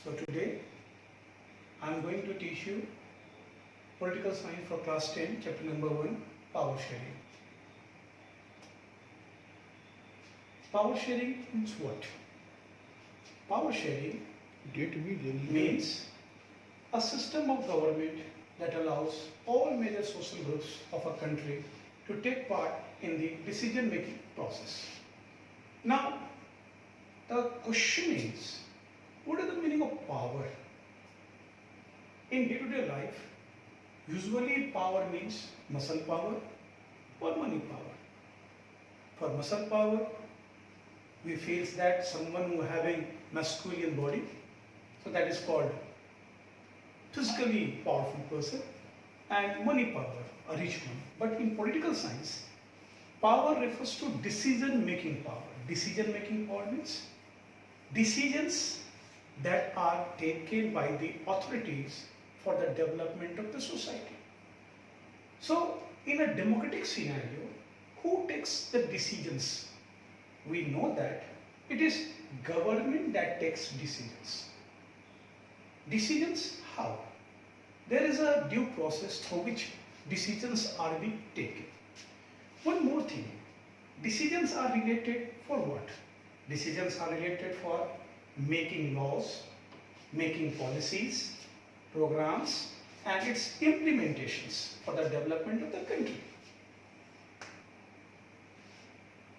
So today I am going to teach you political science for class 10, chapter number 1, power sharing. Power sharing means what? Power sharing means a system of government that allows all major social groups of a country to take part in the decision making process. Now, the question is, what is the meaning of power? In day-to-day life, usually power means muscle power or money power. For muscle power, we feel that someone who having masculine body, so that is called physically powerful person, and money power, a rich one. But in political science, power refers to decision making power. Decision making power means decisions that are taken by the authorities for the development of the society. So, in a democratic scenario, who takes the decisions? We know that it is government that takes decisions. Decisions how? There is a due process through which decisions are being taken. One more thing, decisions are related for what? Decisions are related for making laws, making policies, programs, and its implementations for the development of the country.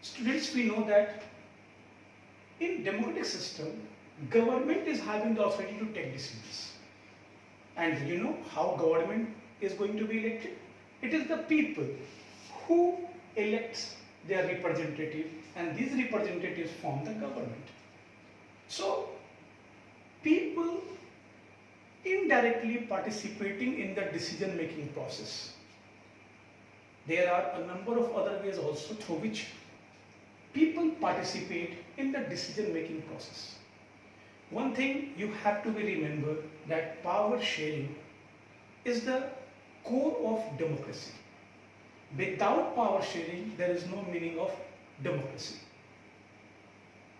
Students, we know that in democratic system, government is having the authority to take decisions. And you know how government is going to be elected? It is the people who elects their representative, and these representatives form the government. So, people indirectly participating in the decision making process. There are a number of other ways also through which people participate in the decision making process. One thing you have to be remember that power sharing is the core of democracy. Without power sharing, there is no meaning of democracy.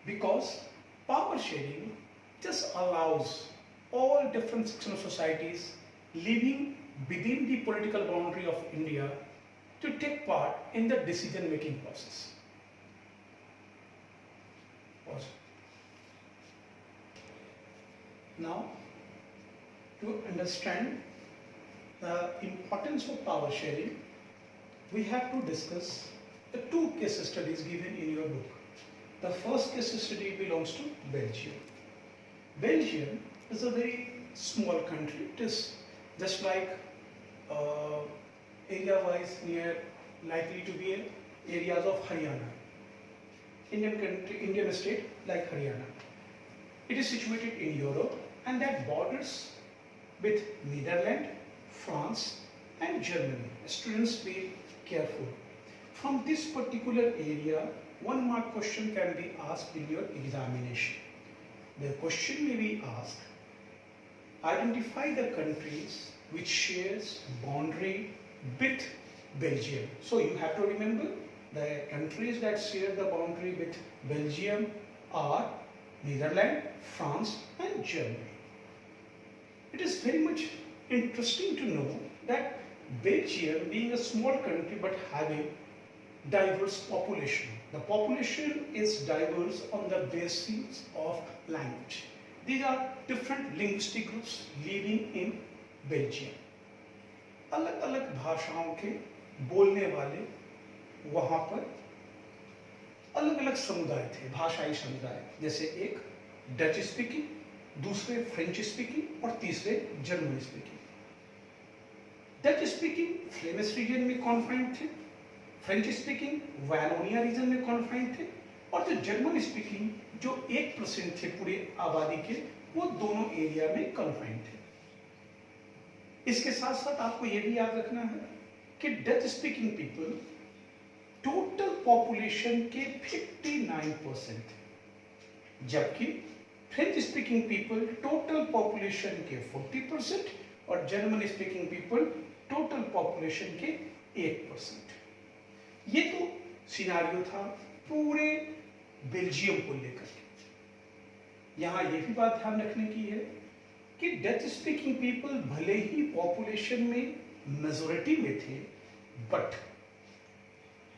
Because power sharing just allows all different sections of societies living within the political boundary of India to take part in the decision making process. Pause. Now, to understand the importance of power sharing, we have to discuss the two case studies given in your book. The first case study belongs to Belgium. Belgium is a very small country. It is just like area-wise near likely to be areas of Haryana. Indian state like Haryana. It is situated in Europe and that borders with Netherlands, France and Germany. Students, be careful. From this particular area, one mark question can be asked in your examination. The question may be asked, identify the countries which shares boundary with Belgium. So you have to remember the countries that share the boundary with Belgium are Netherlands, France and Germany. It is very much interesting to know that Belgium, being a small country but having diverse population. The population is diverse on the basis of language. These are different linguistic groups living in Belgium. अलग अलग भाषाओं के बोलने वाले वहाँ पर अलग अलग समुदाय थे, भाषाई समुदाय, जैसे एक डच स्पीकिंग, दूसरे फ्रेंच स्पीकिंग और तीसरे German speaking. Dutch speaking Flemish region में कॉन्फाइंड थे, फ्रेंच स्पीकिंग वैलोनिया रीजन में कॉन्फाइंड थे और जो जर्मन स्पीकिंग जो 1% थे पूरी आबादी के, वो दोनों एरिया में कॉन्फाइंड थे. इसके साथ साथ आपको ये भी याद रखना है कि Dutch speaking people total population के 59% थे, जबकि French speaking people total population के 40% और German speaking people total population के 8%. ये तो सिनारियो था पूरे बेल्जियम को लेकर के. यहाँ ये भी बात ध्यान रखने की है कि डच स्पीकिंग पीपल भले ही पॉपुलेशन में मेजोरिटी में थे, but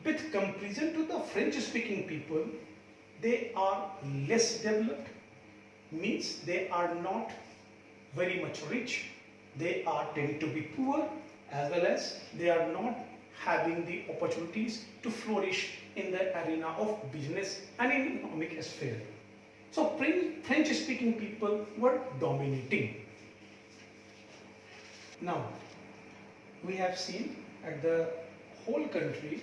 with comparison to the French speaking people, they are less developed, means they are not very much rich, they are tend to be poor, as well as they are not having the opportunities to flourish in the arena of business and in economic sphere. So French speaking people were dominating. Now we have seen at the whole country,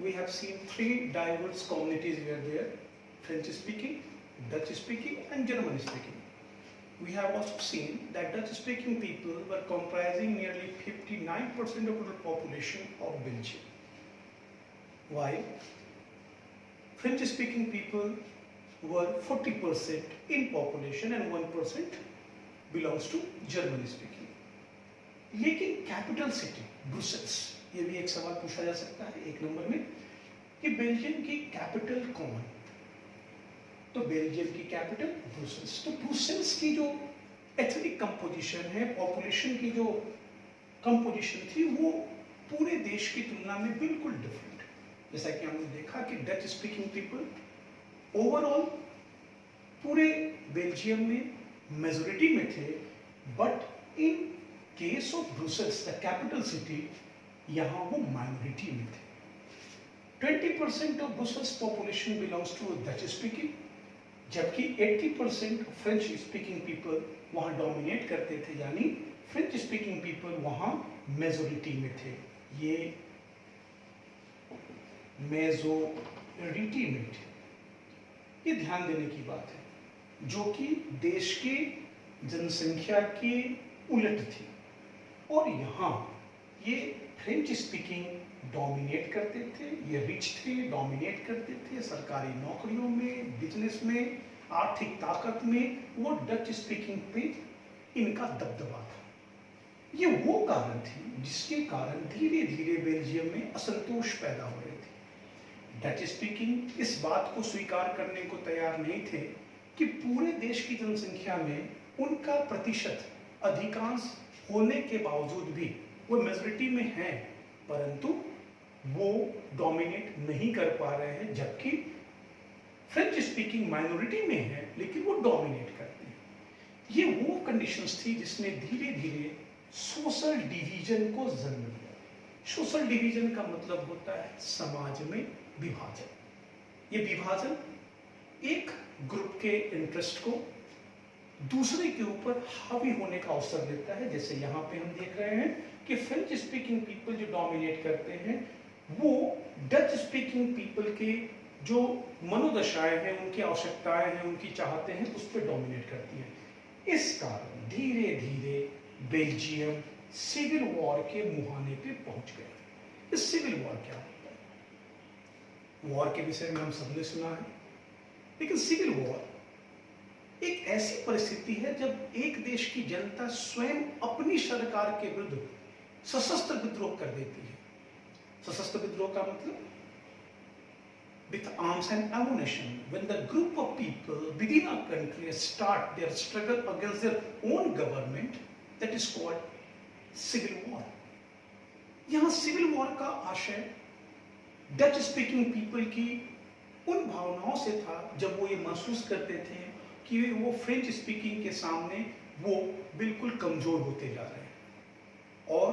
we have seen three diverse communities were there: French speaking, Dutch speaking and German speaking. We have also seen that Dutch speaking people were comprising nearly 59% of the population of Belgium, while French speaking people were 40% in population and 1% belongs to German speaking. लेकिन capital city Brussels, ये भी एक सवाल पूछा जा सकता है एक नंबर में कि बेल्जियम की कैपिटल कौन? तो बेल्जियम की कैपिटल ब्रुसेल्स। तो ब्रुसेल्स की जो एथनिक कंपोजिशन है, पॉपुलेशन की जो कंपोजिशन थी, वो पूरे देश की तुलना में बिल्कुल डिफरेंट। जैसा कि हमने देखा कि डच स्पीकिंग पीपल ओवरऑल पूरे बेल्जियम में मेजोरिटी में थे, but in case of Brussels the capital city, यहाँ वो माइनॉरिटी में थे। 20% of Brussels population belongs to Dutch speaking, जबकि 80% फ्रेंच स्पीकिंग पीपल वहाँ डोमिनेट करते थे, यानी फ्रेंच स्पीकिंग पीपल वहाँ मेजोरिटी में थे। ये मेजोरिटी में थे, ये ध्यान देने की बात है, जो कि देश के जनसंख्या के उलट थी। और यहाँ ये फ्रेंच स्पीकिंग डोमिनेट करते थे, ये रिच थे, डोमिनेट करते थे सरकारी नौकरियों में, बिजनेस में, आर्थिक ताकत में, वो डच स्पीकिंग पे इनका दबदबा था। ये वो कारण थी जिसके कारण धीरे धीरे बेल्जियम में असंतोष पैदा हो रहे थे। डच स्पीकिंग इस बात को स्वीकार करने को तैयार नहीं थे कि पूरे देश की जनसंख्या में उनका प्रतिशत अधिकांश होने के बावजूद भी वो मेजोरिटी में हैं, परंतु वो डोमिनेट नहीं कर पा रहे हैं, जबकि फ्रेंच स्पीकिंग माइनॉरिटी में है लेकिन वो डोमिनेट करते हैं। ये वो कंडीशंस थी जिसने धीरे धीरे सोशल डिवीजन को जन्म दिया। सोशल डिवीजन का मतलब होता है समाज में विभाजन। ये विभाजन एक ग्रुप के इंटरेस्ट को दूसरे के ऊपर हावी होने का अवसर देता है। जैसे यहाँ पे हम देख रहे हैं कि फ्रेंच स्पीकिंग पीपल जो डोमिनेट करते हैं, वो डच स्पीकिंग पीपल के जो मनोदशाएं हैं, उनकी आवश्यकताएं हैं, उनकी चाहते हैं, उस पर डोमिनेट करती हैं। इस कारण धीरे धीरे बेल्जियम सिविल वॉर के मुहाने पे पहुंच गया। इस सिविल वॉर क्या होता है? वॉर के विषय में हम सबने सुना है, लेकिन सिविल वॉर एक ऐसी परिस्थिति है जब एक देश की जनता स्वयं अपनी सरकार के विरुद्ध सशस्त्र विद्रोह कर देती है। सशस्त्र विद्रोह का मतलब with arms and ammunition, when the group of people within a country start their struggle against their own government, that is called civil war. यहाँ सिविल वॉर का आशय डच स्पीकिंग पीपल की उन भावनाओं से था जब वो ये महसूस करते थे कि वो फ्रेंच स्पीकिंग के सामने वो बिल्कुल कमजोर होते जा रहे हैं। और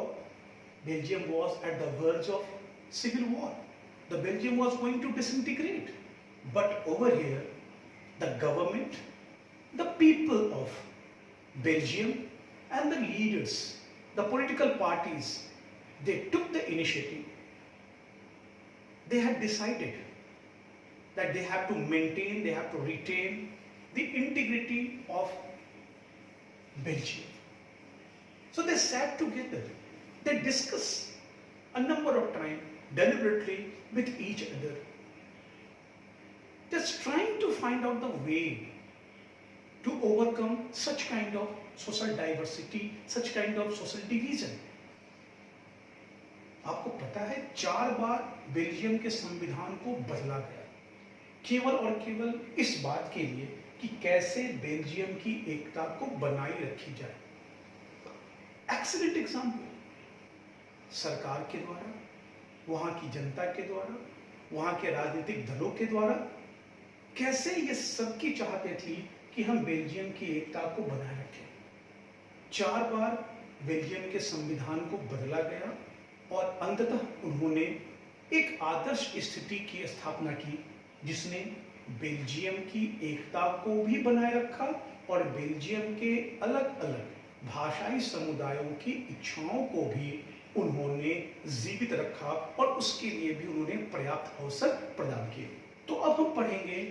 Belgium was at the verge of civil war. The Belgium was going to disintegrate. But over here, the government, the people of Belgium and the leaders, the political parties, they took the initiative. They had decided that they have to maintain, they have to retain the integrity of Belgium. So they sat together. They discussed a number of times deliberately with each other, just trying to find out the way to overcome such kind of social diversity, such kind of social division. आपको पता है 4 बार Belgium के संविधान को बदला गया, केवल और केवल इस बात के लिए कि कैसे बेल्जियम की एकता को बनाए रखी जाए। एक्सीलेंट एग्जाम्पल, सरकार के द्वारा, वहां की जनता के द्वारा, वहां के राजनीतिक दलों के द्वारा कैसे ये सबकी चाहते थी कि हम बेल्जियम की एकता को बनाए रखें। 4 बार बेल्जियम के संविधान को बदला गया और अंततः उन्होंने एक आदर्श स्थिति की स्थापना की जिसने बेल्जियम की एकता को भी बनाए रखा और बेल्जियम के अलग अलग भाषाई समुदायों की इच्छाओं को भी उन्होंने जीवित रखा और उसके लिए भी उन्होंने पर्याप्त अवसर प्रदान किए। तो अब हम पढ़ेंगे